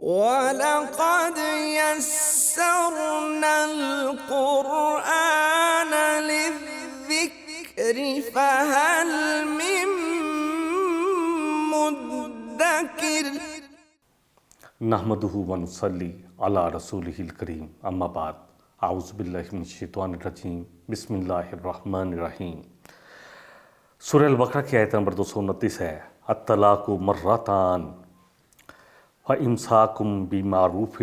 وَلَقَدْ يَسَّرْنَا الْقُرْآنَ لِلذِّكْرِ فَهَلْ مِن مُّدَّكِرٍ۔ نحمدہ ونصلی علی رسولہ الکریم، اما بعد، اعوذ باللہ من الشیطان الرجیم، بسم اللہ الرحمن الرحیم۔ سورہ البقرہ کی آیت نمبر 229 ہے، الطلاق مرتان فَإِمْسَاكٌ بِمَعْرُوفٍ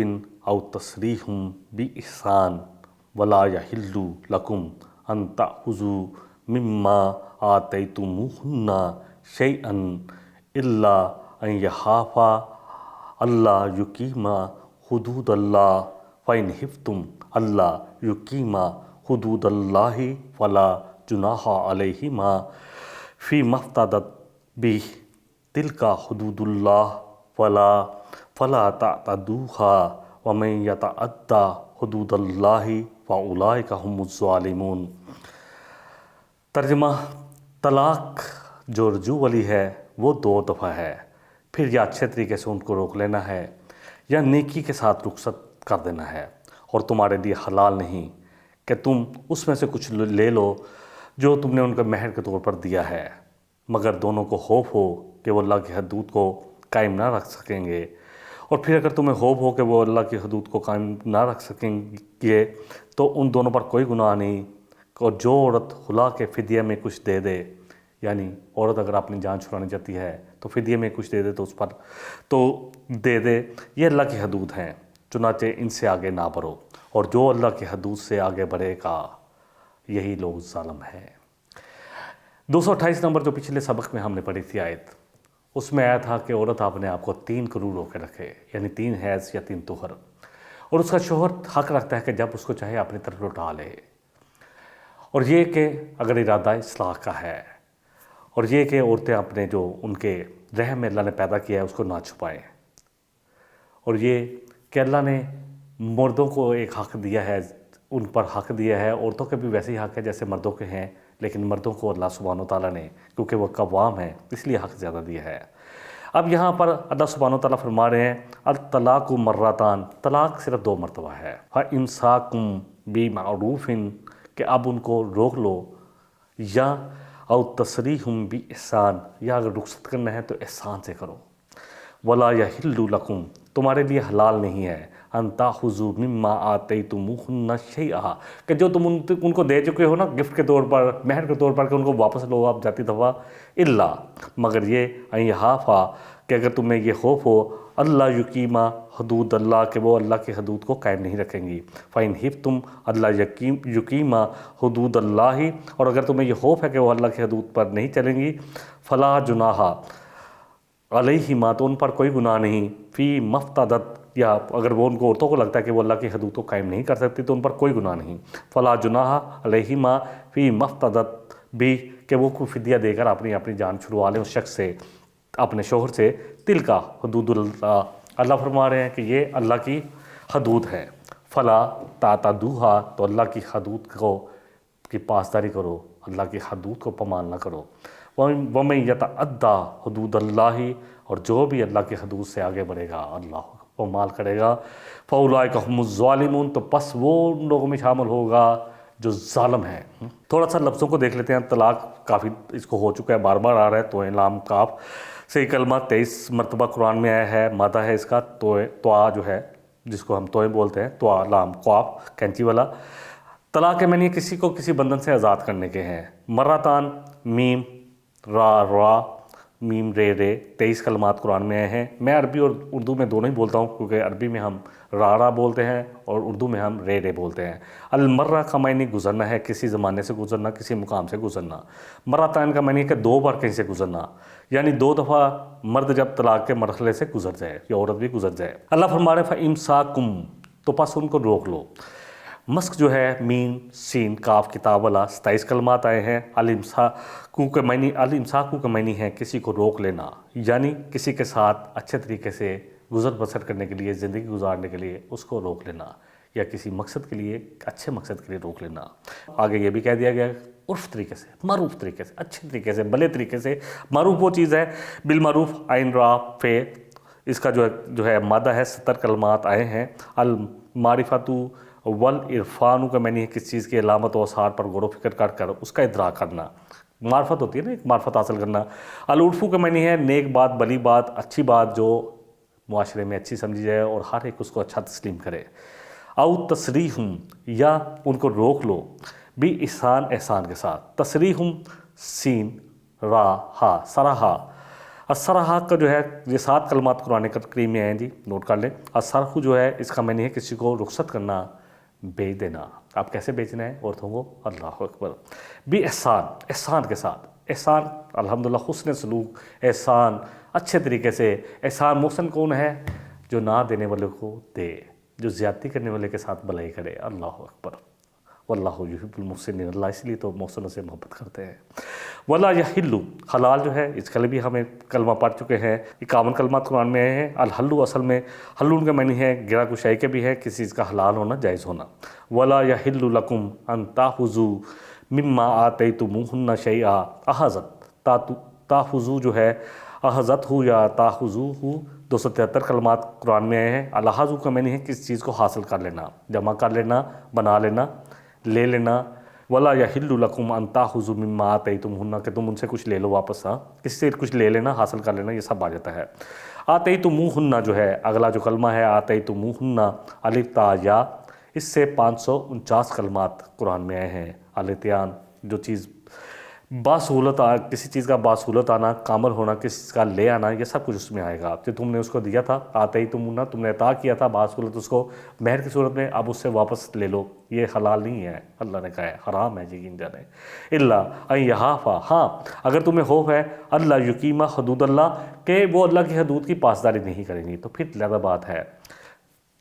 أَوْ تَسْرِيحٌ بِإِحْسَانٍ وَلَا يَحِلُّ لَكُمْ أَن تَأْخُذُوا مِمَّا آتَيْتُمُوهُنَّ شَيْئًا إِلَّا أَن يَخَافَا أَلَّا يُقِيمَا حُدُودَ اللَّهِ فَإِنْ خِفْتُمْ أَلَّا يُقِيمَا حُدُودَ اللَّهِ فَلَا جُنَاحَ عَلَيْهِمَا فِيمَا افْتَدَتْ بِهِ تِلْكَ حُدُودُ اللَّهِ فَلَا تَعْتَدُوهَا وَمَن يَتَعَدَّ حُدُودَ اللَّهِ فَأُولَئِكَ هُمُ الظَّالِمُونَ۔ ترجمہ: طلاق جو رجوع والی ہے وہ 2 دفعہ ہے، پھر یا اچھے طریقے سے ان کو روک لینا ہے یا نیکی کے ساتھ رخصت کر دینا ہے، اور تمہارے لیے حلال نہیں کہ تم اس میں سے کچھ لے لو جو تم نے ان کو مہر کے طور پر دیا ہے، مگر دونوں کو خوف ہو کہ وہ اللہ کی حدود کو قائم نہ رکھ سکیں گے، اور پھر اگر تمہیں خوف ہو کہ وہ اللہ کی حدود کو قائم نہ رکھ سکیں گے تو ان دونوں پر کوئی گناہ نہیں، اور جو عورت خلا کے فدیہ میں کچھ دے دے، یعنی عورت اگر اپنی جان چھڑانے جاتی ہے تو فدیہ میں کچھ دے دے تو اس پر تو دے دے، یہ اللہ کی حدود ہیں، چنانچہ ان سے آگے نہ بڑھو، اور جو اللہ کی حدود سے آگے بڑھے گا یہی لوگ ظالم ہیں۔ 228 نمبر جو پچھلے سبق میں ہم نے پڑھی تھی آیت، اس میں آیا تھا کہ عورت اپنے آپ کو 3 کرو رو کے رکھے، یعنی 3 حیض یا 3 طہر، اور اس کا شوہر حق رکھتا ہے کہ جب اس کو چاہے اپنی طرف لوٹا لے، اور یہ کہ اگر ارادہ اصلاح کا ہے، اور یہ کہ عورتیں اپنے جو ان کے رحم میں اللہ نے پیدا کیا ہے اس کو نہ چھپائیں، اور یہ کہ اللہ نے مردوں کو ایک حق دیا ہے، ان پر حق دیا ہے، عورتوں کے بھی ویسے ہی حق ہے جیسے مردوں کے ہیں، لیکن مردوں کو اللہ سبحانہ وتعالیٰ نے کیونکہ وہ قوام ہیں اس لیے حق زیادہ دیا ہے۔ اب یہاں پر اللہ سبحانہ وتعالیٰ فرما رہے ہیں الطلاق مرتان، طلاق صرف 2 مرتبہ ہے، فَإِمْسَاكٌ بِمَعْرُوفٍ کہ اب ان کو روک لو، یا او تسریح بِإِحْسَان یا اگر رخصت کرنا ہے تو احسان سے کرو، وَلَا يَحِلُّ لَكُمْ تمہارے لیے حلال نہیں ہے ان تاخذوا مما آتیتموہن شیئا کہ جو تم ان کو دے چکے ہو نا گفٹ کے طور پر، مہر کے طور پر، کہ ان کو واپس لو آپ جاتی دفعہ، الا مگر یہ ان یخافا کہ اگر تمہیں یہ خوف ہو اللہ یقیما حدود اللہ کہ وہ اللہ کی حدود کو قائم نہیں رکھیں گی، فَإِنْ خِفْتُمْ اللہ یقیما حدود اللہ اور اگر تمہیں یہ خوف ہے کہ وہ اللہ کی حدود پر نہیں چلیں گی، فلا جناح علیہما تو ان پر کوئی گناہ نہیں، فی مفتدت یا اگر وہ ان کو عورتوں کو لگتا ہے کہ وہ اللہ کی حدود کو قائم نہیں کر سکتی تو ان پر کوئی گناہ نہیں، فلا جناح علیہما فی مفتدت بھی کہ وہ کوئی فدیہ دے کر اپنی جان چھڑوا لیں اس شخص سے، اپنے شوہر سے، تلک حدود اللہ اللہ فرما رہے ہیں کہ یہ اللہ کی حدود ہے، فلا تعتدوها تو اللہ کی حدود کی پاسداری کرو، اللہ کی حدود کو پامال نہ کرو، وَمَن يَتَعَدَّى حدود اللہ اور جو بھی اللہ کی حدود سے آگے بڑھے گا اللہ کو مال کرے گا، فَأُولَئِكَ هُمُ الظَّالِمُونَ تو پس وہ ان لوگوں میں شامل ہوگا جو ظالم ہیں۔ تھوڑا سا لفظوں کو دیکھ لیتے ہیں، طلاق کافی اس کو ہو چکا ہے، بار بار آ رہا ہے، تو لام کاف سے کلمہ 23 مرتبہ قرآن میں آیا ہے، مادہ ہے اس کا توآ جو ہے جس کو ہم توئے بولتے ہیں، توآ لام قاف کینچی والا۔ طلاق کے معنی کسی کو کسی بندھن سے آزاد کرنے کے ہیں۔ مرتان میم را میم رے 23 کلمات قرآن میں آئے ہیں۔ میں عربی اور اردو میں دونوں ہی بولتا ہوں کیونکہ عربی میں ہم را بولتے ہیں اور اردو میں ہم رے بولتے ہیں۔ المرہ کا معنی گزرنا ہے، کسی زمانے سے گزرنا، کسی مقام سے گزرنا۔ مرتان کا معنی ہے کہ 2 بار کہیں سے گزرنا، یعنی 2 دفعہ مرد جب طلاق کے مرحلے سے گزر جائے یا عورت بھی گزر جائے۔ اللہ فرما رہے فَإِمْسَاكُمْ تو پس ان کو روک لو۔ مسک جو ہے مین سین کاف کتاب والا 27 کلمات آئے ہیں۔ الامساکو کا معنی ہے کسی کو روک لینا، یعنی کسی کے ساتھ اچھے طریقے سے گزر بسر کرنے کے لیے، زندگی گزارنے کے لیے اس کو روک لینا، یا کسی مقصد کے لیے، اچھے مقصد کے لیے روک لینا۔ آگے یہ بھی کہہ دیا گیا عرف طریقے سے، معروف طریقے سے، اچھے طریقے سے، بھلے طریقے سے۔ معروف وہ چیز ہے بالمعروف عین را فے اس کا جو ہے مادہ ہے 70 کلمات آئے ہیں۔ المعرفت والعرفان کا معنی ہے کس چیز کی علامت و آثار پر غور و فکر کر اس کا ادراک کرنا، معرفت ہوتی ہے نا، ایک معرفت حاصل کرنا۔ العرف کا معنی ہے نیک بات، بلی بات، اچھی بات جو معاشرے میں اچھی سمجھی جائے اور ہر ایک اس کو اچھا تسلیم کرے۔ او تصریح، یا ان کو روک لو، بھی احسان، احسان کے ساتھ۔ تصریح سین را ہا سراہا، السراحہ کا جو ہے یہ 7 کلمات قرآن کریم میں ہیں جی، نوٹ کر لیں۔ السرح جو ہے اس کا معنی ہے کسی کو رخصت کرنا، بیچ دینا۔ آپ کیسے بیچنا ہے عورتوں کو؟ اللہ اکبر۔ بھی احسان، احسان کے ساتھ۔ احسان الحمدللہ حسن سلوک، احسان اچھے طریقے سے۔ احسان محسن کون ہے؟ جو نہ دینے والے کو دے، جو زیادتی کرنے والے کے ساتھ بھلائی کرے۔ اللہ اکبر۔ واللہ یحب المحسنین، اللہ اس لیے تو محسنوں سے محبت کرتے ہیں۔ ولا یحل، حلال جو ہے اس کے لیے بھی ہمیں کلمہ پڑھ چکے ہیں، 51 کلمات قرآن میں آئے ہیں۔ الحل اصل میں حلون کا معنی ہے گرا کشائی کے بھی ہے، کسی چیز کا حلال ہونا، جائز ہونا۔ ولا یحل لکم ان تاخذوا مما آتیتموہن شیئا، اخذت، تاخذوا جو ہے اخذت ہو یا تاخذو ہو، 273 کلمات قرآن میں آئے ہیں۔ الاخذ کا معنی ہے کسی چیز کو حاصل کر لینا، جمع کر لینا، بنا لینا، لے لینا۔ ولا یحل لکم ان تاخذوا مما آتیتموہن، کہ تم ان سے کچھ لے لو واپس، ہاں کسی سے کچھ لے لینا، حاصل کر لینا، یہ سب آ جاتا ہے۔ آتیتموہن جو ہے اگلا جو کلمہ ہے، آتیتموہن، الف تا یا، اس سے 549 کلمات قرآن میں آئے ہیں۔ الاتیان، جو چیز باسہولت، کسی چیز کا باسہولت آنا، کامل ہونا، کسی چیز کا لے آنا، یہ سب کچھ اس میں آئے گا۔ جو تم نے اس کو دیا تھا، آتیتموہن، تم نے عطا کیا تھا باسہولت اس کو مہر کی صورت میں، اب اس سے واپس لے لو، یہ حلال نہیں ہے، اللہ نے کہا ہے، حرام ہے، یقین جانے۔ الا ان یخافا، ہاں اگر تمہیں خوف ہے، اللہ یقیما حدود اللہ، کہ وہ اللہ کی حدود کی پاسداری نہیں کریں گی، تو پھر لہذا بات ہے۔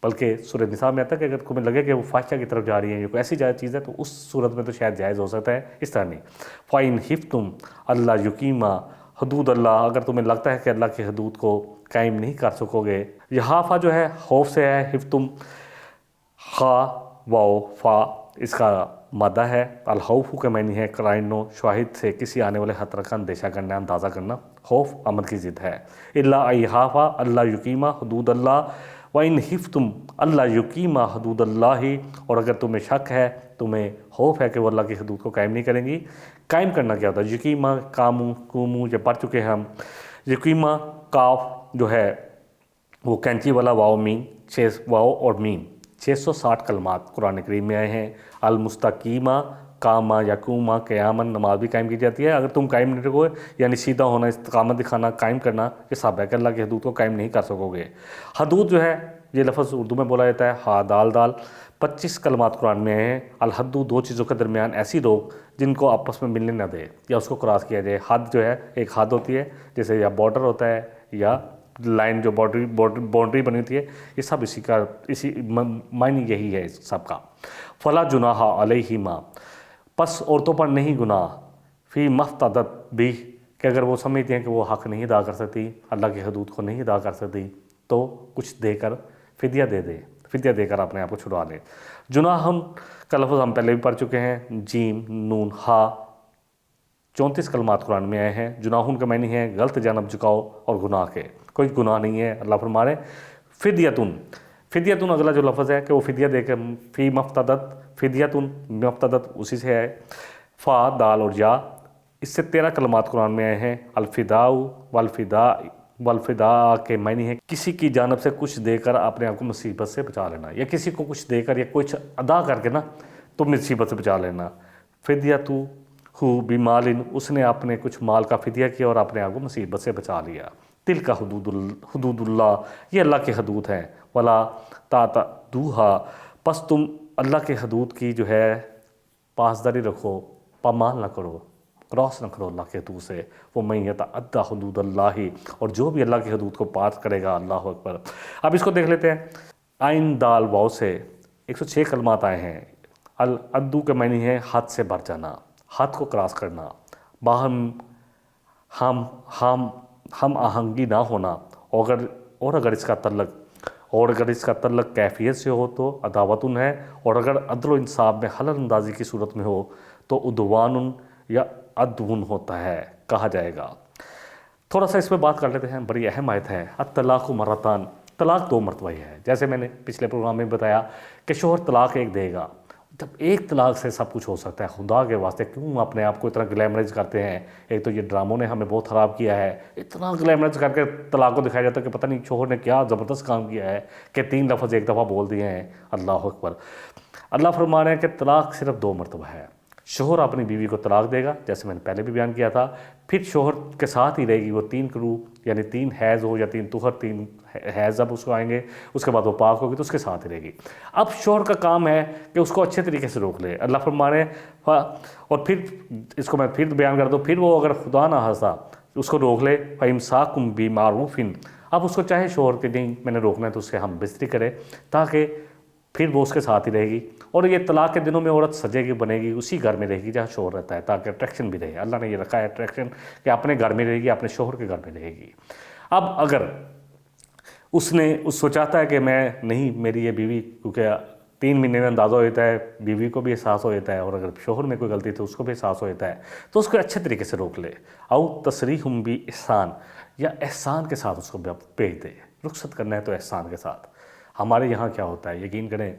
بلکہ سورہ نساء میں آتا ہے کہ اگر تمہیں لگے کہ وہ فاحشہ کی طرف جا رہی ہے یا کوئی ایسی چیز ہے تو اس صورت میں تو شاید جائز ہو سکتا ہے، اس طرح نہیں۔ فَإِنْ خِفْتُمْ اللہ یقیما حدود اللہ، اگر تمہیں لگتا ہے کہ اللہ کی حدود کو قائم نہیں کر سکو گے۔ یخافا جو ہے خوف سے ہے، خفتم خا واو فا اس کا مادہ ہے۔ الخوف کا معنی ہے قرائن و شواہد سے کسی آنے والے خطرہ کا اندیشہ کرنا، اندازہ کرنا۔ خوف امن کی ضد ہے۔ الا ان یخافا اللہ یقیما حدود اللہ، وَإِنْ خِفْتُمْ اللہ یقیما حدود اللہ، اور اگر تمہیں شک ہے، تمہیں خوف ہے کہ وہ اللہ کی حدود کو قائم نہیں کریں گی۔ قائم کرنا کیا ہوتا ہے؟ یقیما، کامو، کومو، یہ پڑھ چکے ہیں ہم۔ یقیما کاف جو ہے وہ کینچی والا واو میم، 6 واو اور میم، 660 کلمات قرآن کریم میں آئے ہیں۔ المستقیمہ، کاما یقوما، قیامن، نماز بھی قائم کی جاتی ہے۔ اگر تم قائم نہیں رکھو، یعنی سیدھا ہونا، استقامت دکھانا، قائم کرنا، یہ سب ہے کہ اللہ کی حدود کو قائم نہیں کر سکو گے۔ حدود جو ہے یہ لفظ اردو میں بولا جاتا ہے، ہا دال دال، 25 کلمات قرآن میں آئے ہیں۔ الحد، 2 چیزوں کے درمیان ایسی روک جن کو آپس میں ملنے نہ دے یا اس کو کراس کیا جائے۔ حد جو ہے ایک حد ہوتی ہے، جیسے یا بارڈر ہوتا ہے یا لائن جو باؤنڈری بنی ہوتی ہے، یہ سب اسی معنی یہی ہے سب کا۔ فلا جناح علیہما، پس عورتوں پر نہیں گناہ، فی مفتدت بھی، کہ اگر وہ سمجھتی ہیں کہ وہ حق نہیں ادا کر سکتی، اللہ کی حدود کو نہیں ادا کر سکتی، تو کچھ دے کر فدیہ دے دے، فدیہ دے کر اپنے آپ کو چھڑوا لے۔ جناحن کا لفظ ہم پہلے بھی پڑھ چکے ہیں، جیم نون ہا، 34 کلمات قرآن میں آئے ہیں۔ جناحن کا معنی ہے غلط جانب جھکاؤ اور گناہ کے، کوئی گناہ نہیں ہے، اللہ فرما رہے۔ فدیتن، فدیتن اگلا جو لفظ ہے کہ وہ فدیہ دے کے، فی مفتدت، فدیتن مفتدت اسی سے ہے۔ فا دال اور یا، اس سے 13 کلمات قرآن میں آئے ہیں۔ الفداء والفداء کے معنی ہے کسی کی جانب سے کچھ دے کر اپنے آپ کو مصیبت سے بچا لینا، یا کسی کو کچھ دے کر یا کچھ ادا کر کے نا تو مصیبت سے بچا لینا۔ فدیتو ہو بمالن، اس نے اپنے کچھ مال کا فدیہ کیا اور اپنے آپ کو مصیبت سے بچا لیا۔ تل کا حدود اللہ، یہ اللہ کی حدود ہیں۔ ولا تعتدوہا، پس تم اللہ کی حدود کی جو ہے پاسداری رکھو، پامال نہ کرو، کراس نہ کرو اللہ کی حدود سے۔ وہ من یتعدی حدود اللہ، اور جو بھی اللہ کی حدود کو پار کرے گا، اللہ اکبر۔ اب اس کو دیکھ لیتے ہیں۔ عین دال واو سے 106 کلمات آئے ہیں۔ العدو کا معنی ہے حد سے بڑھ جانا، حد کو کراس کرنا، باہم ہم آہنگی نہ ہونا، اور اگر اس کا تعلق کیفیت سے ہو تو عداوتن ہے، اور اگر عدل و انصاف میں حلل اندازی کی صورت میں ہو تو عدوان یا عدون ہوتا ہے، کہا جائے گا۔ تھوڑا سا اس پہ بات کر لیتے ہیں، بڑی اہم آیت ہے، الطلاق مرتان، طلاق 2 مرتبہ ہی ہے۔ جیسے میں نے پچھلے پروگرام میں بتایا کہ شوہر طلاق 1 دے گا، جب ایک طلاق سے سب کچھ ہو سکتا ہے، خدا کے واسطے کیوں اپنے آپ کو اتنا گلیمرائز کرتے ہیں؟ ایک تو یہ ڈراموں نے ہمیں بہت خراب کیا ہے، اتنا گلیمرائز کر کے طلاق کو دکھایا جاتا ہے کہ پتہ نہیں شوہر نے کیا زبردست کام کیا ہے کہ 3 لفظ ایک دفعہ بول دیے ہیں۔ اللہ اکبر۔ اللہ فرما رہے ہیں کہ طلاق صرف 2 مرتبہ ہے۔ شوہر اپنی بیوی کو طلاق دے گا، جیسے میں نے پہلے بھی بیان کیا تھا، پھر شوہر کے ساتھ ہی رہے گی، وہ 3 قروء یعنی 3 حیض ہو یا 3 طہر، 3 حیض جب اس کو آئیں گے اس کے بعد وہ پاک ہوگی تو اس کے ساتھ ہی رہے گی۔ اب شوہر کا کام ہے کہ اس کو اچھے طریقے سے روک لے۔ اللہ فرما رہے ہیں اور پھر اس کو میں پھر بیان کر دوں، پھر وہ اگر خدا نہ خواستہ اس کو روک لے، فَإِمْسَاكٌ بِمَعْرُوفٍ، اب اس کو چاہے شوہر کے نہیں میں نے روکنا ہے تو اس سے ہم بستری کرے، تاکہ پھر وہ اس کے ساتھ ہی رہے گی۔ اور یہ طلاق کے دنوں میں عورت سجے گی، بنے گی، اسی گھر میں رہے گی جہاں شوہر رہتا ہے، تاکہ اٹریکشن بھی رہے۔ اللہ نے یہ رکھا ہے اٹریکشن کہ اپنے گھر میں رہے گی، اپنے شوہر کے گھر میں رہے گی۔ اب اگر اس کو چاہتا ہے کہ میں نہیں، میری یہ بیوی، کیونکہ 3 مہینے میں اندازہ ہو جاتا ہے، بیوی کو بھی احساس ہو جاتا ہے، اور اگر شوہر میں کوئی غلطی تو اس کو بھی احساس ہو جاتا ہے، تو اس کو اچھے طریقے سے روک لے۔ او تسریح بإحسان، یا احسان کے ساتھ اس کو بھیج دے۔ رخصت کرنا ہے تو احسان کے ساتھ۔ ہمارے یہاں کیا ہوتا ہے، یقین کریں،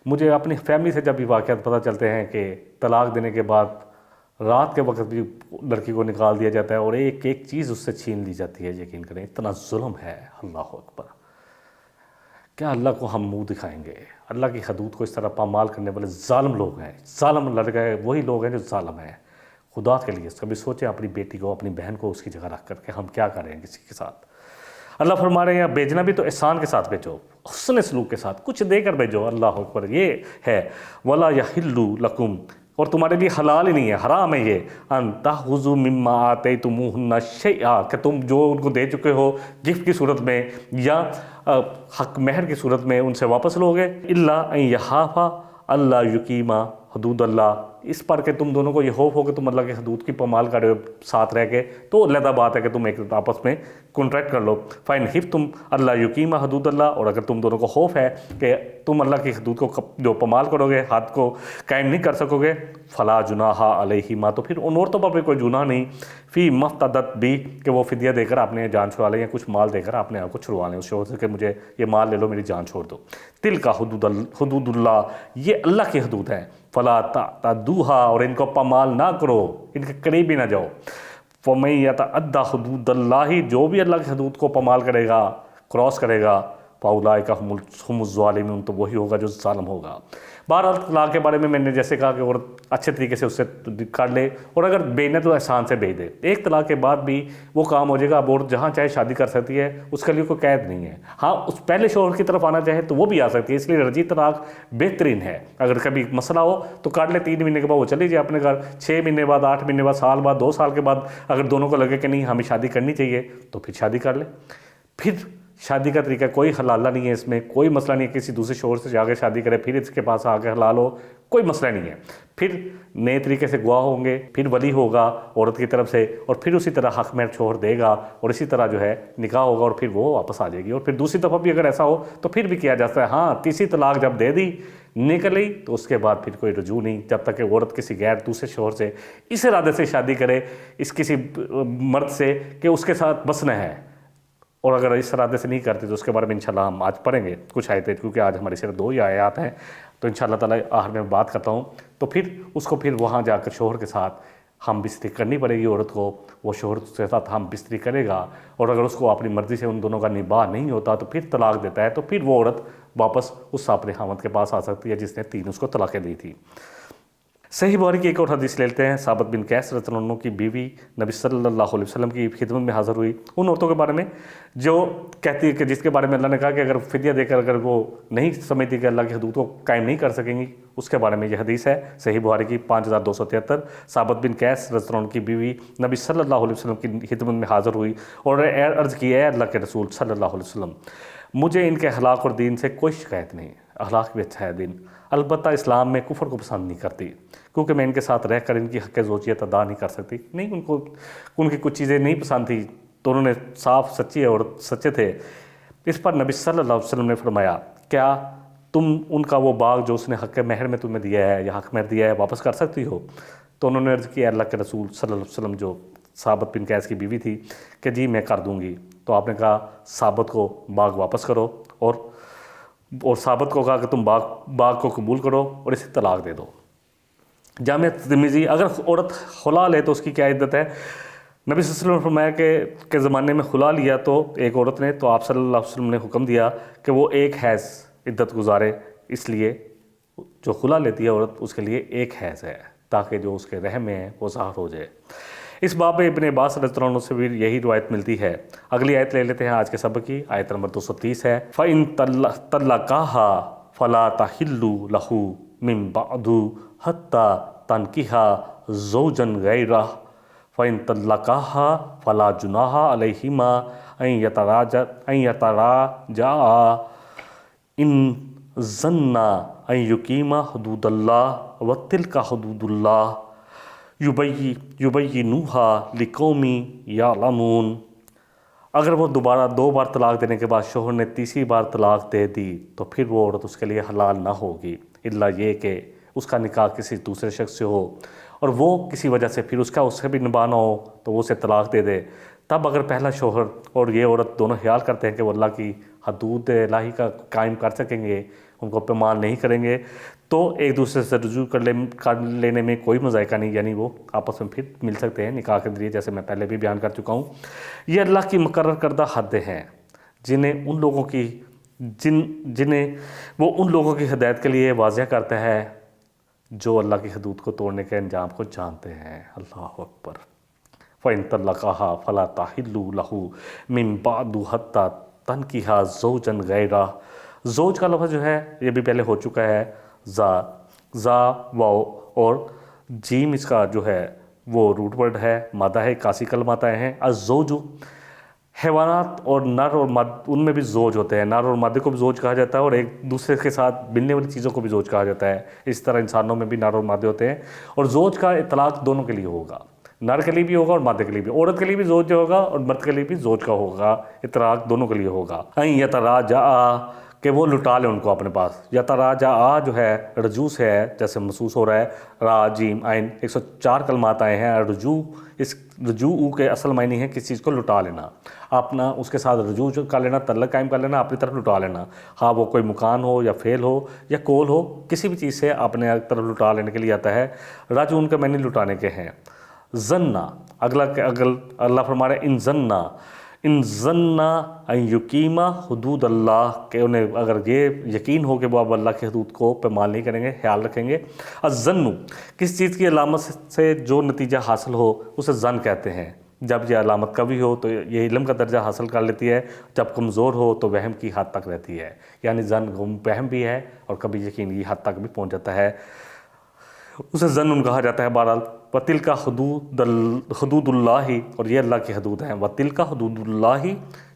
مجھے اپنی فیملی سے جب بھی واقعات پتہ چلتے ہیں کہ طلاق دینے کے بعد رات کے وقت بھی لڑکی کو نکال دیا جاتا ہے اور ایک ایک چیز اس سے چھین لی جاتی ہے، یقین کریں اتنا ظلم ہے۔ اللہ اکبر۔ کیا اللہ کو ہم منہ دکھائیں گے؟ اللہ کی حدود کو اس طرح پامال کرنے والے ظالم لوگ ہیں، ظالم لڑکے وہی لوگ ہیں جو ظالم ہیں۔ خدا کے لیے کبھی سوچیں اپنی بیٹی کو، اپنی بہن کو اس کی جگہ رکھ کر کے ہم کیا کریں کسی کے ساتھ۔ اللہ فرما رہے ہیں بھیجنا بھی تو احسان کے ساتھ بھیجو، حسن سلوک کے ساتھ، کچھ دے کر بھیجو۔ اللہ اکبر۔ یہ ہے وَلَا يَحِلُّ لَكُمْ، اور تمہارے لیے حلال ہی نہیں ہے، حرام ہے یہ، ان تاخذوا مما آتیتموہن شیئا، کہ تم جو ان کو دے چکے ہو گفٹ کی صورت میں یا حق مہر کی صورت میں ان سے واپس لوگے، الا ان یخافا اللہ یقیما حدود اللہ، اس پر کہ تم دونوں کو یہ خوف ہو کہ تم اللہ کی حدود کی پامال کرے ساتھ رہ کے، تو علیحدہ بات ہے کہ تم ایک آپس میں کنٹریکٹ کر لو۔ فَإِنْ خِفْتُمْ اللہ یقیم حدود اللہ، اور اگر تم دونوں کو خوف ہے کہ تم اللہ کی حدود کو جو پامال کرو گے، حد کو قائم نہیں کر سکو گے، فَلَا جُنَاحَ عَلَيْهِمَا، تو پھر ان عورتوں پر بھی کوئی گناہ نہیں، فی مفتدت بھی، کہ وہ فدیہ دے کر اپنے جان چھڑا لیں یا کچھ مال دے کر اپنے آپ کو چھڑوا لیں اس شوہر سے کہ مجھے یہ مال لے لو، میری جان چھوڑ دو۔ تل کا حدود اللہ، یہ اللہ کی حدود ہیں، فلا تعتدوها، اور ان کو پامال نہ کرو، ان کے قریب بھی نہ جاؤ۔ فَمَن يَتَعَدَّ حدود اللہ، جو بھی اللہ کی حدود کو پامال کرے گا، کراس کرے گا، فَأُولَٰئِكَ هُمُ الظَّالِمُونَ، تو وہی ہوگا جو ظالم ہوگا۔ بہرحال طلاق کے بارے میں نے جیسے کہا کہ عورت اچھے طریقے سے اس سے کر لے، اور اگر بھیجنا تو احسان سے بھیج دے۔ ایک طلاق کے بعد بھی وہ کام ہو جائے گا، اب عورت جہاں چاہے شادی کر سکتی ہے، اس کے لیے کوئی قید نہیں ہے۔ ہاں اس پہلے شوہر کی طرف آنا چاہے تو وہ بھی آ سکتی ہے، اس لیے رجعی طلاق بہترین ہے۔ اگر کبھی مسئلہ ہو تو کر لے، 3 مہینے کے بعد وہ چلی جائے اپنے گھر، 6 مہینے بعد، 8 مہینے بعد، سال بعد، 2 سال کے بعد اگر دونوں کو لگے کہ نہیں ہمیں شادی کرنی چاہیے تو پھر شادی کر لے۔ پھر شادی کا طریقہ کوئی حلالہ نہیں ہے، اس میں کوئی مسئلہ نہیں ہے کسی دوسرے شوہر سے جا کے شادی کرے پھر اس کے پاس آ کے حلال ہو، کوئی مسئلہ نہیں ہے۔ پھر نئے طریقے سے گواہ ہوں گے، پھر ولی ہوگا عورت کی طرف سے، اور پھر اسی طرح حق مہر شوہر دے گا، اور اسی طرح جو ہے نکاح ہوگا، اور پھر وہ واپس آ جائے گی۔ اور پھر دوسری دفعہ بھی اگر ایسا ہو تو پھر بھی کیا جاتا ہے۔ ہاں تیسری طلاق جب دے دی نکلی تو اس کے بعد پھر کوئی رجوع نہیں، جب تک کہ عورت کسی غیر دوسرے شوہر سے اس ارادے سے شادی کرے، اس کسی مرد سے کہ اس کے ساتھ بسنا ہے، اور اگر اس ارادے سے نہیں کرتی تو اس کے بارے میں انشاءاللہ ہم آج پڑھیں گے کچھ آیتیں، کیونکہ آج ہماری صرف 2 ہی آیات ہیں، تو انشاءاللہ تعالیٰ آخر میں بات کرتا ہوں۔ تو پھر اس کو پھر وہاں جا کر شوہر کے ساتھ ہم بستری کرنی پڑے گی عورت کو، وہ شوہر کے ساتھ ہم بستری کرے گا، اور اگر اس کو اپنی مرضی سے ان دونوں کا نباہ نہیں ہوتا تو پھر طلاق دیتا ہے، تو پھر وہ عورت واپس اس اپنے خاوند کے پاس آ سکتی ہے جس نے 3 اس کو طلاقیں دی تھی۔ صحیح بخاری کی ایک اور حدیث لیتے ہیں، ثابت بن قیس رضی اللہ عنہ کی بیوی نبی صلی اللہ علیہ وسلم کی خدمت میں حاضر ہوئی، ان عورتوں کے بارے میں جو کہتی ہے کہ جس کے بارے میں اللہ نے کہا کہ اگر فدیہ دے کر اگر وہ نہیں سمجھتی کہ اللہ کی حدود کو قائم نہیں کر سکیں گی، اس کے بارے میں یہ حدیث ہے صحیح بخاری کی 5273۔ ثابت بن قیس رضی اللہ عنہ کی بیوی نبی صلی اللہ علیہ وسلم کی خدمت میں حاضر ہوئی اور عرض کی، اے اللہ کے رسول صلی اللہ علیہ وسلم، مجھے ان کے اخلاق اور دین سے کوئی شکایت نہیں، اخلاق بھی اچھا ہے دین، البتہ اسلام میں کفر کو پسند نہیں کرتی، کیونکہ میں ان کے ساتھ رہ کر ان کی حق زوجیت ادا نہیں کر سکتی۔ نہیں، ان کی کچھ چیزیں نہیں پسند تھی، تو انہوں نے صاف سچی اور سچے تھے۔ اس پر نبی صلی اللہ علیہ وسلم نے فرمایا، کیا تم ان کا وہ باغ جو اس نے حق مہر میں تمہیں دیا ہے یا حق مہر دیا ہے واپس کر سکتی ہو؟ تو انہوں نے عرض کیا، اللہ کے رسول صلی اللہ علیہ وسلم جو ثابت بن قیس کی بیوی تھی کہ جی میں کر دوں گی، تو آپ نے کہا ثابت کو باغ واپس کرو، اور ثابت کو کہا کہ تم باغ کو قبول کرو اور اسے طلاق دے دو۔ جامعہ ترمذی، اگر عورت خلا لے تو اس کی کیا عدت ہے؟ نبی صلی اللہ علیہ وسلم نے فرمایا کہ زمانے میں خلا لیا تو ایک عورت نے، تو آپ صلی اللہ علیہ وسلم نے حکم دیا کہ وہ ایک حیض عدت گزارے، اس لیے جو خلا لیتی ہے عورت اس کے لیے ایک حیض ہے، تاکہ جو اس کے رحم میں ہے وہ ظاہر ہو جائے۔ اس باب میں ابن عباس رضی اللہ عنہ سے بھی یہی روایت ملتی ہے۔ اگلی آیت لے لیتے ہیں آج کے سبق کی، آیت نمبر 230 ہے، فَإِن طَلَّقَهَا فَلَا تَحِلُّ لَهُ مِن بَعْدُ حَتَّى تَنكِحَ زَوْجًا غَيْرَهُ فَإِن طَلَّقَهَا فَلَا جُنَاحَ عَلَيْهِمَا أَن يَتَرَاجَعَا إِن ظَنَّا أَن يُقِيمَا حُدُودَ اللَّهِ وَتِلْكَ حُدُودُ اللَّهِ يُبَيِّنُوهَا لِقَوْمٍ يَعْلَمُونَ۔ اگر وہ دوبارہ 2 بار طلاق دینے کے بعد شوہر نے تیسری بار طلاق دے دی تو پھر وہ عورت اس کے لیے حلال نہ ہوگی، الا یہ کہ اس کا نکاح کسی دوسرے شخص سے ہو اور وہ کسی وجہ سے پھر اس سے بھی نباہ نہ ہو تو وہ اسے طلاق دے دے۔ تب اگر پہلا شوہر اور یہ عورت دونوں خیال کرتے ہیں کہ وہ اللہ کی حدود الہی کا قائم کر سکیں گے، ان کو پامال نہیں کریں گے، تو ایک دوسرے سے رجوع کر لینے میں کوئی مذائقہ نہیں، یعنی وہ آپس میں پھر مل سکتے ہیں نکاح کے ذریعے، جیسے میں پہلے بھی بیان کر چکا ہوں۔ یہ اللہ کی مقرر کردہ حدیں ہیں جنہیں وہ ان لوگوں کی ہدایت کے لیے واضح کرتا ہے جو اللہ کی حدود کو توڑنے کے انجام کو جانتے ہیں۔ اللہ اکبر۔ فَإِن طَلَّقَهَا فَلَا تَحِلُّ لَهُ مِن بَعْدُ حَتَّى تَنكِحَ زَوْجًا غَيْرَهُ۔ زوج کا لفظ جو ہے یہ بھی پہلے ہو چکا ہے، زا واو اور جیم اس کا جو ہے وہ روٹ ورڈ ہے، مادہ ہے، 81 کلمات آئے ہیں۔ الزوج، حیوانات اور نر اور مادہ ان میں بھی زوج ہوتے ہیں، نر اور مادے کو بھی زوج کہا جاتا ہے اور ایک دوسرے کے ساتھ ملنے والی چیزوں کو بھی زوج کہا جاتا ہے۔ اس طرح انسانوں میں بھی نر اور مادے ہوتے ہیں، اور زوج کا اطلاق دونوں کے لیے ہوگا، نر کے لیے بھی ہوگا اور مادے کے لیے بھی، عورت کے لیے بھی زوج ہوگا اور مرد کے لیے بھی زوج کا ہوگا، اطلاق دونوں کے لیے ہوگا۔ ان یتراجعا، کہ وہ لٹا لیں ان کو اپنے پاس۔ یتراجعا جو ہے رجوع سے ہے، جیسے محسوس ہو رہا ہے، را جیم عین 104 کلمات آئے ہیں۔ رجوع، اس رجوع کے اصل معنی ہے کسی چیز کو لٹا لینا، اپنا اس کے ساتھ رجوع کر لینا، تعلق قائم کر لینا، اپنی طرف لٹا لینا، ہاں وہ کوئی مکان ہو یا فعل ہو یا قول ہو، کسی بھی چیز سے اپنے طرف لٹا لینے کے لیے آتا ہے۔ رجوع ان کے معنی لٹانے کے ہیں۔ ظنّا، اللہ فرما رہے ان ظنّا ان یقیما حدود اللہ، کہ انہیں اگر یہ یقین ہو کہ وہ اب اللہ کی حدود کو پامال نہیں کریں گے، خیال رکھیں گے۔ الظن، کس چیز کی علامت سے جو نتیجہ حاصل ہو اسے ظن کہتے ہیں۔ جب یہ علامت قوی ہو تو یہ علم کا درجہ حاصل کر لیتی ہے، جب کمزور ہو تو وہم کی حد تک رہتی ہے، یعنی ظن وہم بھی ہے اور کبھی یقین کی حد تک بھی پہنچ جاتا ہے، اسے ظن کہا جاتا ہے۔ بہرحال وَتِلْكَ حدود اللہ، اور یہ اللہ کی حدود ہیں۔ وَتِلْكَ حدود اللہ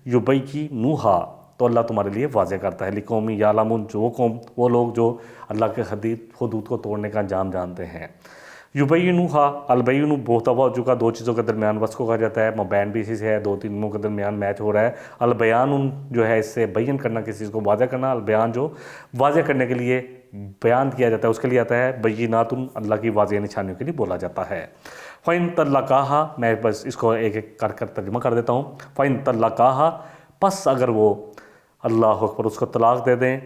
يُبَيِّنُوهَا، تو اللہ تمہارے لیے واضح کرتا ہے۔ لِقَوْمٍ يَعْلَمُونَ، جو قوم، وہ لوگ جو اللہ کے حدود کو توڑنے کا انجام جانتے ہیں۔ يُبَيِّنُوهَا، البین بہتوا کا 2 چیزوں کے درمیان وصف کو کہا جاتا ہے، مبین بھی اسی سے ہے، 2 تینوں کے درمیان میچ ہو رہا ہے۔ البیان جو ہے اس سے بیان کرنا، کسی چیز کو واضح کرنا، البیان جو واضح کرنے کے لیے بیان کیا جاتا ہے اس کے لیے آتا ہے۔ بینات، اللہ کی واضح نشانیوں کے لیے بولا جاتا ہے۔ فَإِن طَلَّقَاهَا، میں بس اس کو ایک ایک کر ترجمہ کر دیتا ہوں۔ فَإِن طَلَّقَاهَا، پس اگر وہ اللہ اکبر اس کو طلاق دے دیں،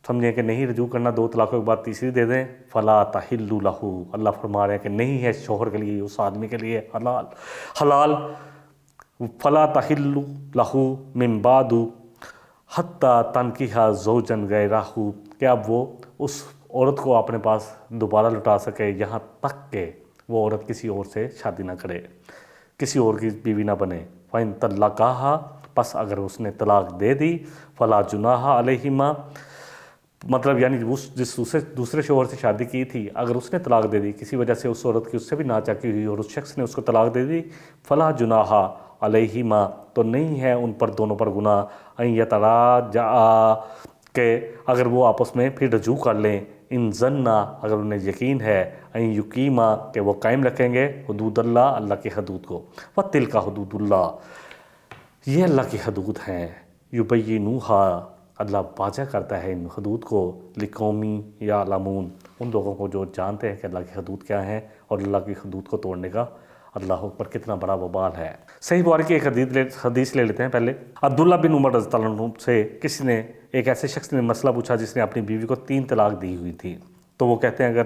سمجھیں کہ نہیں رجوع کرنا، 2 طلاقوں کے بعد تیسری دے دیں، فَلَا تَحِلُّ لَهُ، اللہ فرما رہے ہیں کہ نہیں ہے شوہر کے لیے، اس آدمی کے لیے حلال۔ فَلَا تَحِلُّ لَهُ مِن بَعْدُ حَتَّى تَنكِحَ زَوْجًا غَيْرَهُ، کہ اب وہ اس عورت کو اپنے پاس دوبارہ لٹا سکے یہاں تک کہ وہ عورت کسی اور سے شادی نہ کرے، کسی اور کی بیوی نہ بنے۔ فَإِن طَلَّقَاهَا، پس اگر اس نے طلاق دے دی، فَلَا جُنَاحَ عَلَيْهِمَا، مطلب یعنی جس دوسرے شوہر سے شادی کی تھی، اگر اس نے طلاق دے دی کسی وجہ سے، اس عورت کی اس سے بھی ناچاکی ہوئی اور اس شخص نے اس کو طلاق دے دی، فَلَا جُنَاحَ عَلَيْهِمَا، تو نہیں ہے ان پر دونوں پر گناہ، ان یتراجعا، کہ اگر وہ آپس میں پھر رجوع کر لیں، ان ظنّا، اگر انہیں یقین ہے، ان یقیما، کہ وہ قائم رکھیں گے، حدود اللہ، اللہ کی حدود کو۔ وَتِلْكَ حدود اللہ، یہ اللہ کی حدود ہیں۔ يُبَيِّنُوهَا، اللہ واضح کرتا ہے ان حدود کو، لِقَوْمٍ يَعْلَمُونَ، ان لوگوں کو جو جانتے ہیں کہ اللہ کی حدود کیا ہیں اور اللہ کی حدود کو توڑنے کا اللہ اکبر، کتنا بڑا وبال ہے۔ صحیح بخاری کی ایک حدیث لے لیتے ہیں پہلے۔ عبداللہ بن عمر رضی اللہ عنہ سے کسی نے، ایک ایسے شخص نے مسئلہ پوچھا جس نے اپنی بیوی کو 3 طلاق دی ہوئی تھی، تو وہ کہتے ہیں اگر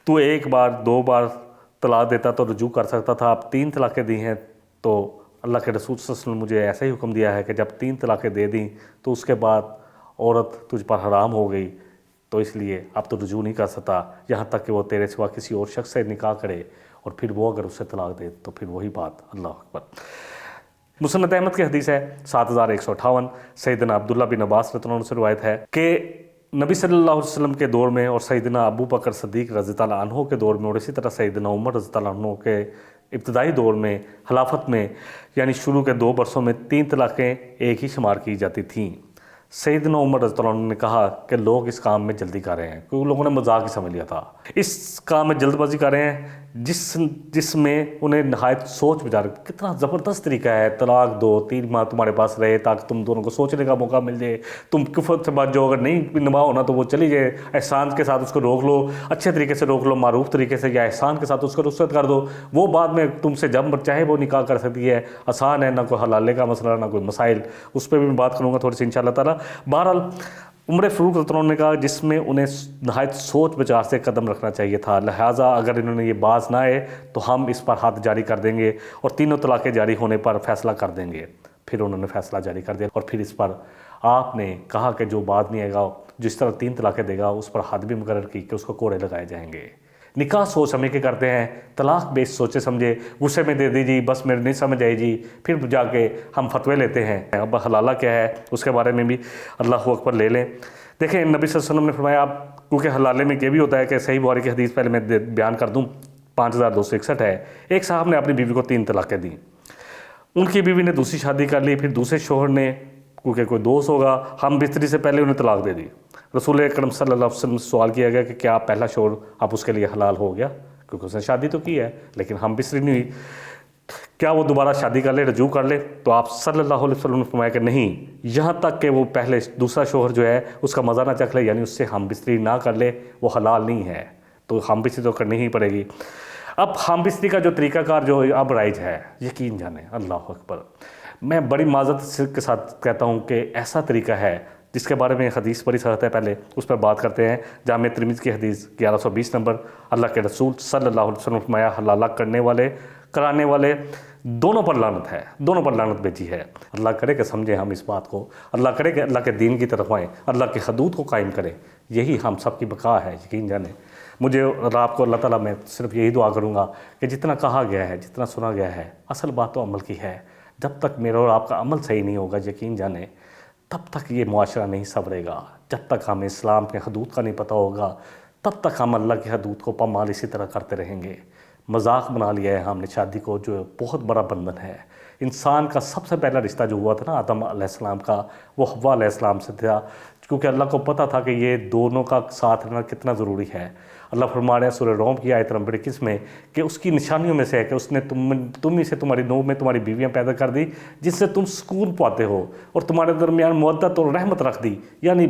تو ایک بار 2 بار طلاق دیتا تو رجوع کر سکتا تھا، اب 3 طلاقیں دی ہیں، تو اللہ کے رسول صلی اللہ علیہ وسلم نے مجھے ایسا ہی حکم دیا ہے کہ جب 3 طلاقیں دے دیں تو اس کے بعد عورت تجھ پر حرام ہو گئی، تو اس لیے اب تو رجوع نہیں کر سکتا یہاں تک کہ وہ تیرے سوا کسی اور شخص سے نکاح کرے، اور پھر وہ اگر اسے طلاق دے تو پھر وہی بات۔ اللہ اکبر۔ مسند احمد کی حدیث ہے 7158، سیدنا عبداللہ بن عباس رضی اللہ عنہ سے روایت ہے کہ نبی صلی اللہ علیہ وسلم کے دور میں اور سیدنا ابو بکر صدیق رضی اللہ عنہ کے دور میں، اور اسی طرح سیدنا عمر رضی اللہ عنہ کے ابتدائی دور میں خلافت میں، یعنی شروع کے 2 برسوں میں 3 طلاقیں ایک ہی شمار کی جاتی تھیں۔ سیدنا عمر رضی اللہ عنہ نے کہا کہ لوگ اس کام میں جلدی کر رہے ہیں، کیونکہ لوگوں نے مذاق ہی سمجھ لیا تھا، اس کام میں جلد بازی کر رہے ہیں جس میں انہیں نہایت سوچ بچار۔ کتنا زبردست طریقہ ہے، طلاق دو، 3 ماہ تمہارے پاس رہے تاکہ تم دونوں کو سوچنے کا موقع مل جائے، تم کفر سے بات جو اگر نہیں نبھاؤ نا تو وہ چلی جائے، احسان کے ساتھ اس کو روک لو، اچھے طریقے سے روک لو، معروف طریقے سے، یا احسان کے ساتھ اس کو رخصت کر دو، وہ بعد میں تم سے جب چاہے وہ نکاح کر سکتی ہے، آسان ہے، نہ کوئی حلالے کا مسئلہ نہ کوئی مسائل، اس پہ بھی میں بات کروں گا تھوڑی سی انشاءاللہ تعالیٰ۔ بہرحال عمر فاروق رضی اللہ عنہ نے کہا جس میں انہیں نہایت سوچ بچار سے قدم رکھنا چاہیے تھا، لہٰذا اگر انہوں نے یہ باز نہ آئے تو ہم اس پر حد جاری کر دیں گے اور 3 طلاقیں جاری ہونے پر فیصلہ کر دیں گے۔ پھر انہوں نے فیصلہ جاری کر دیا، اور پھر اس پر آپ نے کہا کہ جو بعد نہیں آئے گا، جس طرح 3 طلاقیں دے گا، اس پر حد بھی مقرر کی کہ اس کو کوڑے لگائے جائیں گے۔ نکاح سوچ سمجھ کے کرتے ہیں، طلاق بیس سوچے سمجھے، غصے میں دے دی جی، بس میرے نہیں سمجھ آئی جی، پھر جا کے ہم فتوے لیتے ہیں۔ اب حلالہ کیا ہے اس کے بارے میں بھی اللہ اکبر لے لیں۔ دیکھیں نبی صلی اللہ علیہ وسلم نے فرمایا، آپ کیونکہ حلالے میں یہ بھی ہوتا ہے کہ صحیح بخاری کی حدیث پہلے میں بیان کر دوں، 5261 ہے۔ ایک صاحب نے اپنی بیوی کو 3 طلاقیں دیں، ان کی بیوی نے دوسری شادی کر لی، پھر دوسرے شوہر نے، کیونکہ کوئی دوست ہوگا، ہم بستری سے پہلے انہیں طلاق دے دی۔ رسول اکرم صلی اللہ علیہ وسلم سے سوال کیا گیا کہ کیا پہلا شوہر اب اس کے لیے حلال ہو گیا، کیونکہ اس نے شادی تو کی ہے لیکن ہم بستری نہیں ہوئی، کیا وہ دوبارہ شادی کر لے، رجوع کر لے؟ تو آپ صلی اللہ علیہ وسلم نے فرمایا کہ نہیں، یہاں تک کہ وہ پہلے دوسرا شوہر جو ہے اس کا مزہ نہ چکھ لے، یعنی اس سے ہم بستری نہ کر لے، وہ حلال نہیں ہے، تو ہم بستری تو کرنی ہی پڑے گی۔ اب ہم بستری کا جو طریقہ کار جو اب رائج ہے، یقین جانیں اللہ اکبر، میں بڑی معذرت کے ساتھ کہتا ہوں کہ ایسا طریقہ ہے جس کے بارے میں حدیث بڑی سخت ہے، پہلے اس پر بات کرتے ہیں۔ جامع ترمذی کی حدیث 1120 نمبر، اللہ کے رسول صلی اللہ علیہ وسلم نے فرمایا، حلالہ کرنے والے کرانے والے دونوں پر لعنت ہے، دونوں پر لعنت بھیجی ہے۔ اللہ کرے کہ سمجھیں ہم اس بات کو، اللہ کرے کہ اللہ کے دین کی طرف آئیں، اللہ کی حدود کو قائم کریں، یہی ہم سب کی بقا ہے، یقین جانیں۔ مجھے اور آپ کو اللہ تعالیٰ میں صرف یہی دعا کروں گا کہ جتنا کہا گیا ہے، جتنا سنا گیا ہے، اصل بات تو عمل کی ہے۔ جب تک میرا اور آپ کا عمل صحیح نہیں ہوگا، یقین جانیں تب تک یہ معاشرہ نہیں سنورے گا۔ جب تک ہمیں اسلام کے حدود کا نہیں پتہ ہوگا، تب تک ہم اللہ کی حدود کو پامال اسی طرح کرتے رہیں گے۔ مذاق بنا لیا ہے ہم نے شادی کو، جو بہت بڑا بندھن ہے۔ انسان کا سب سے پہلا رشتہ جو ہوا تھا نا آدم علیہ السلام کا، وہ حوا علیہ السلام سے تھا، کیونکہ اللہ کو پتہ تھا کہ یہ دونوں کا ساتھ رہنا کتنا ضروری ہے۔ اللہ فرما رہے ہیں سورہ روم کی آیت نمبر 21 میں کہ اس کی نشانیوں میں سے ہے کہ اس نے تم ہی سے تمہاری نوع میں تمہاری بیویاں پیدا کر دی جس سے تم سکون پاتے ہو، اور تمہارے درمیان مودت اور رحمت رکھ دی، یعنی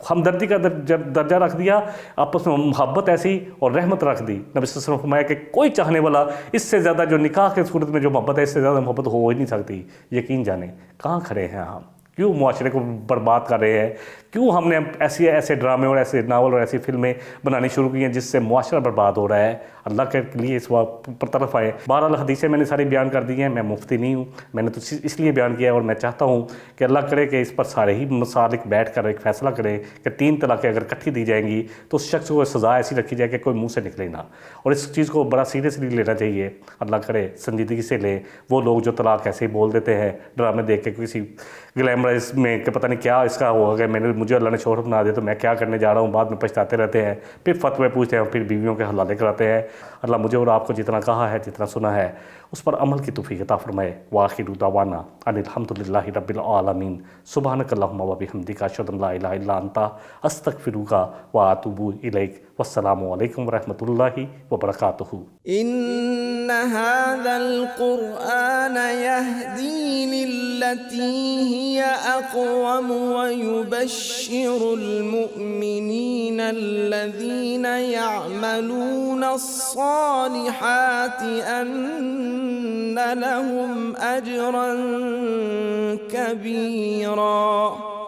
ہمدردی کا درجہ رکھ دیا، آپس میں محبت ایسی اور رحمت رکھ دی۔ نبی صلی اللہ علیہ وسلم نے فرمایا کہ کوئی چاہنے والا اس سے زیادہ، جو نکاح کے صورت میں جو محبت ہے، اس سے زیادہ محبت ہو ہی نہیں سکتی۔ یقین جانیں کہاں کھڑے ہیں ہم، کیوں معاشرے کو برباد کر رہے ہیں، کیوں ہم نے ایسے ڈرامے اور ایسے ناول اور ایسی فلمیں بنانی شروع کی ہیں جس سے معاشرہ برباد ہو رہا ہے۔ اللہ کے لیے اس پر طرف آئے۔ بہرحال حدیثیں میں نے ساری بیان کر دی ہیں، میں مفتی نہیں ہوں، میں نے تو اس لیے بیان کیا ہے، اور میں چاہتا ہوں کہ اللہ کرے کہ اس پر سارے ہی مسالک بیٹھ کر ایک فیصلہ کریں کہ 3 طلاقیں اگر اکٹھی دی جائیں گی تو اس شخص کو سزا ایسی رکھی جائے کہ کوئی منہ سے نکلے نہ، اور اس چیز کو بڑا سیریسلی لینا چاہیے۔ اللہ کرے سنجیدگی سے لیں وہ لوگ جو طلاق ایسے ہی بول دیتے ہیں ڈرامے دیکھ کے، کسی گلیمرائز میں کہ پتہ نہیں کیا اس کا ہوا کہ مجھے اللہ نے شوہر بنا دیا تو میں کیا کرنے جا رہا ہوں، بعد میں پچھتاتے رہتے ہیں، پھر فتوے پوچھتے ہیں، پھر بیویوں کے حلالے کراتے ہیں۔ اللہ مجھے اور آپ کو جتنا کہا ہے، جتنا سنا ہے، اس پر عمل کی توفیق عطا فرمائے۔ وآخر دعوانا ان الحمدللہ رب العالمین۔ سبحانک اللہم و بحمدک اشہد ان لا الہ الا انت استغفرک و اتوب الیک۔ والسلام علیکم ورحمۃ اللہ وبرکاتہ۔ إن هذا القرآن يهدي للتي هي أقوم ويبشر المؤمنين الذين يعملون الصالحات أن لهم أجرا كبيرا۔